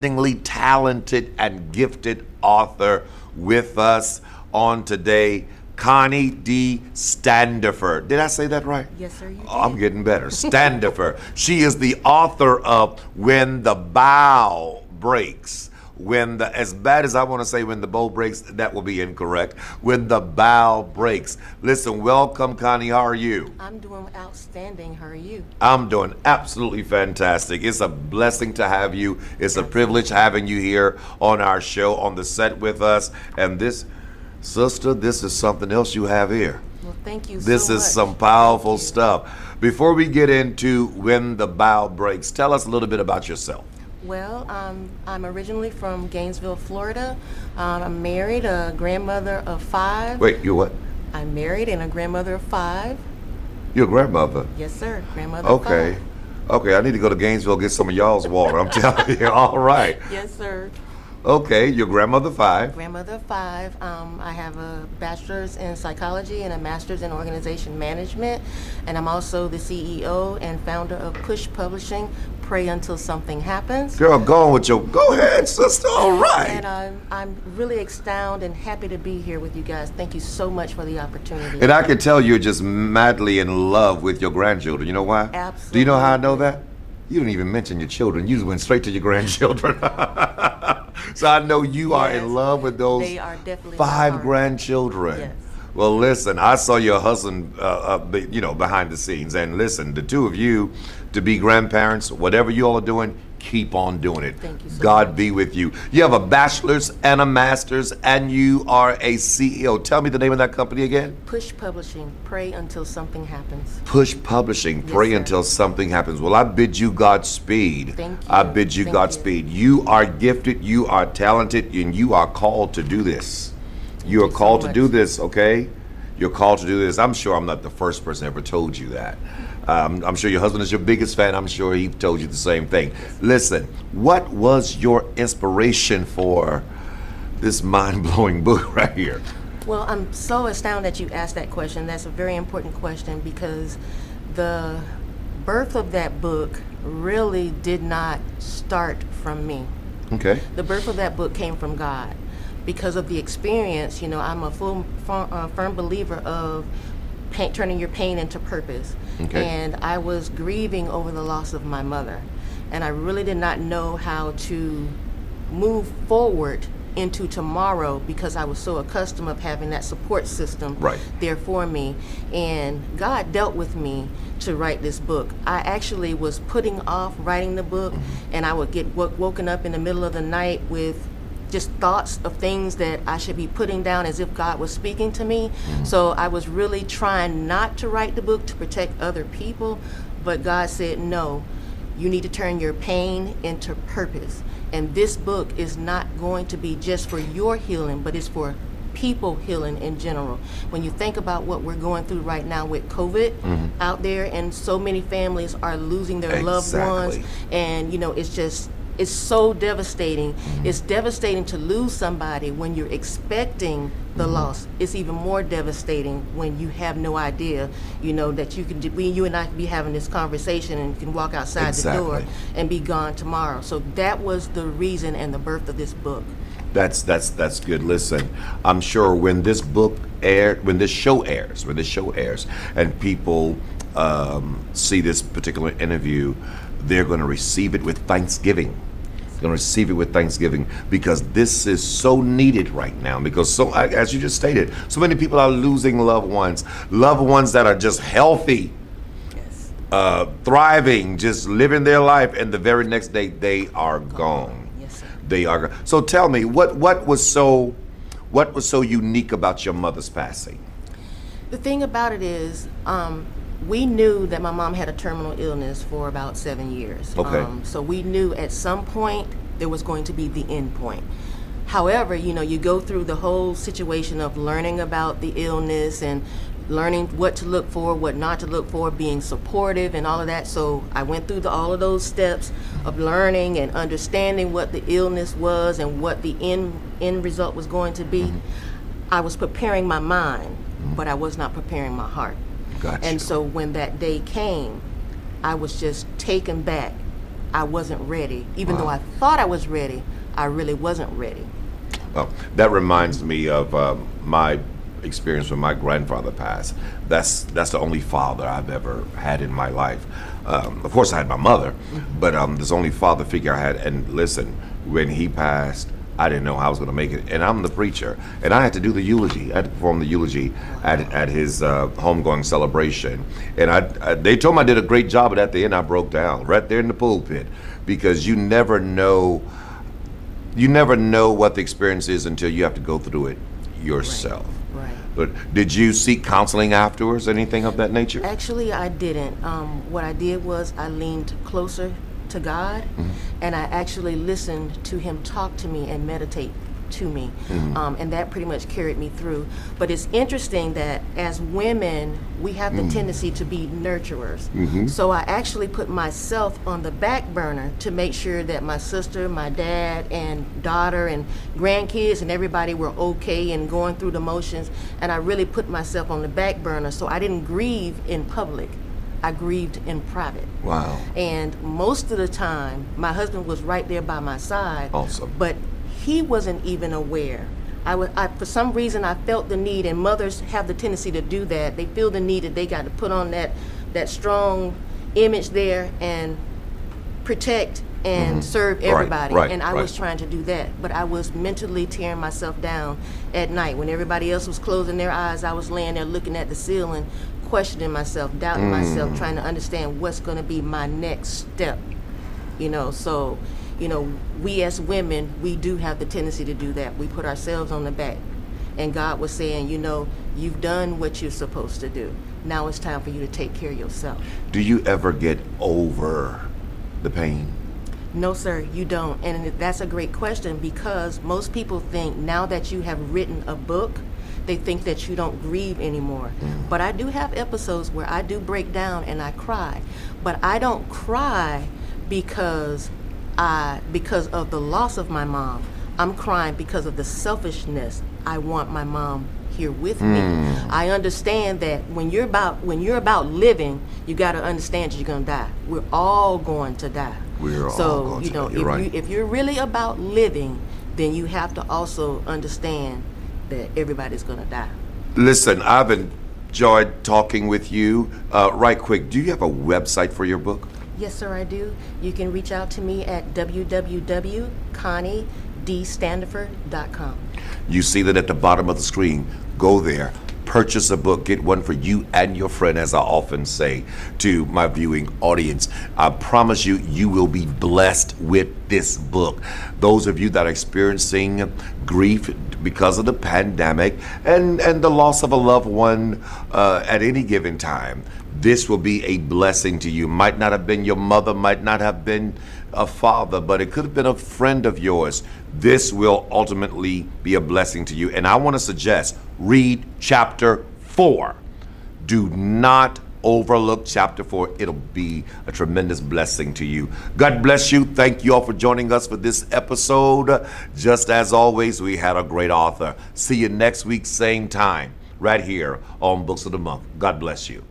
talented and gifted author with us on today, Connie D. Standifer. Did I say that right? Yes, sir, you did. I'm getting better. Standifer. She is the author of When the Bow Breaks. As bad as I want to say when the bow breaks, that will be incorrect. When the bow breaks. Listen, welcome, Connie. How are you? I'm doing outstanding. How are you? I'm doing absolutely fantastic. It's a blessing to have you. It's a privilege having you here on our show, on the set with us. And this, sister, this is something else you have here. Well, thank you so much. This is some powerful stuff. Before we get into When the Bow Breaks, tell us a little bit about yourself. Well, I'm originally from Gainesville, Florida. I'm married, a grandmother of 5. Wait, you're what? I'm married and a grandmother of 5. You're a grandmother? Yes, sir. Grandmother of 5. Okay. Okay, I need to go to Gainesville and get some of y'all's water. I'm telling you. All right. Yes, sir. Okay, your grandmother 5. Grandmother of 5. I have a bachelor's in psychology and a master's in organization management. And I'm also the CEO and founder of Push Publishing, Pray Until Something Happens. Girl, go ahead, sister. All right. And I'm really ecstatic and happy to be here with you guys. Thank you so much for the opportunity. And I can tell you're just madly in love with your grandchildren. You know why? Absolutely. Do you know how I know that? You didn't even mention your children. You just went straight to your grandchildren. So I know you are in love with those they are definitely 5 grandchildren. Yes. Well, listen, I saw your husband, behind the scenes. And listen, the two of you, to be grandparents, whatever you all are doing, keep on doing it. Thank you so God much. be with you. You have a bachelor's and a master's, and you are a CEO. Tell me the name of that company again. Push Publishing, Pray Until Something Happens. Push Publishing, pray sir. until something happens. Well, I bid you Godspeed. Thank you. I bid you Thank Godspeed. You are gifted, you are talented, and you are called to do this. You are you so called to much. do this, okay? You're called to do this. I'm sure I'm not the first person ever told you that. I'm sure your husband is your biggest fan. I'm sure he told you the same thing. Listen, what was your inspiration for this mind-blowing book right here? Well, I'm so astounded that you asked that question. That's a very important question because the birth of that book really did not start from me. Okay. The birth of that book came from God. Because of the experience, I'm a firm believer of turning your pain into purpose. Okay. And I was grieving over the loss of my mother. And I really did not know how to move forward into tomorrow because I was so accustomed of having that support system there for me. And God dealt with me to write this book. I actually was putting off writing the book, and I would get woken up in the middle of the night with just thoughts of things that I should be putting down as if God was speaking to me. So I was really trying not to write the book to protect other people, but God said, no, you need to turn your pain into purpose. And this book is not going to be just for your healing, but it's for people healing in general. When you think about what we're going through right now with COVID out there, and so many families are losing their loved ones, and it's so devastating. It's devastating to lose somebody when you're expecting the loss. It's even more devastating when you have no idea, that you and I can be having this conversation and can walk outside the door and be gone tomorrow. So that was the reason and the birth of this book. That's good. Listen, I'm sure when this show airs, and people see this particular interview, they're going to receive it with thanksgiving. They're going to receive it with thanksgiving because this is so needed right now. Because as you just stated, so many people are losing loved ones that are just healthy, thriving, just living their life, and the very next day they are gone. Yes, sir. They are gone. So tell me, what was so unique about your mother's passing? The thing about it is, we knew that my mom had a terminal illness for about 7 years. Okay. So we knew at some point there was going to be the end point. However, you go through the whole situation of learning about the illness and learning what to look for, what not to look for, being supportive and all of that. So I went through all of those steps of learning and understanding what the illness was and what the end result was going to be. I was preparing my mind, but I was not preparing my heart. Gotcha. And so when that day came, I was just taken back I wasn't ready. Even though Wow. I thought I was ready, I really wasn't ready. Well, that reminds me of my experience when my grandfather passed. That's the only father I've ever had in my life. Of course, I had my mother, but this only father figure I had. And listen, when he passed, I didn't know how I was going to make it. And I'm the preacher, and I had to do the eulogy. I had to perform the eulogy at his homegoing celebration. And they told me I did a great job, but at the end I broke down right there in the pulpit, because you never know what the experience is until you have to go through it yourself. Right. But did you seek counseling afterwards, anything of that nature? Actually, I didn't. What I did was I leaned closer to God, and I actually listened to Him talk to me and meditate to me, and that pretty much carried me through. But it's interesting that as women, we have the tendency to be nurturers. So I actually put myself on the back burner to make sure that my sister, my dad, and daughter, and grandkids, and everybody were okay and going through the motions. And I really put myself on the back burner, so I didn't grieve in public. I grieved in private. Wow. And most of the time, my husband was right there by my side. Awesome. But he wasn't even aware. For some reason, I felt the need, and mothers have the tendency to do that. They feel the need that they got to put on that strong image there and protect and serve everybody. right, and I right. was trying to do that, but I was mentally tearing myself down at night. When everybody else was closing their eyes, I was laying there looking at the ceiling, questioning myself, doubting myself, trying to understand what's going to be my next step. So we as women, we do have the tendency to do that. We put ourselves on the back. And God was saying, you've done what you're supposed to do. Now it's time for you to take care of yourself. Do you ever get over the pain? No, sir, you don't. And that's a great question, because most people think now that you have written a book, they think that you don't grieve anymore. But I do have episodes where I do break down and I cry. But I don't cry because of the loss of my mom. I'm crying because of the selfishness. I want my mom here with me. I understand that when you're about living, you got to understand that you're going to die. We're all going to die. We're all So, going to die. You're right. if you're really about living, then you have to also understand that everybody's going to die. Listen, I've enjoyed talking with you. Right quick, do you have a website for your book? Yes, sir, I do. You can reach out to me at www.conniedstandifer.com. You see that at the bottom of the screen. Go there, purchase a book, get one for you and your friend, as I often say to my viewing audience. I promise you, you will be blessed with this book. Those of you that are experiencing grief because of the pandemic and the loss of a loved one at any given time, this will be a blessing to you. Might not have been your mother, might not have been a father, but it could have been a friend of yours. This will ultimately be a blessing to you. And I want to suggest, read chapter 4. Do not overlook chapter 4. It'll be a tremendous blessing to you. God bless you. Thank you all for joining us for this episode. Just as always, we had a great author. See you next week, same time, right here on Books of the Month. God bless you.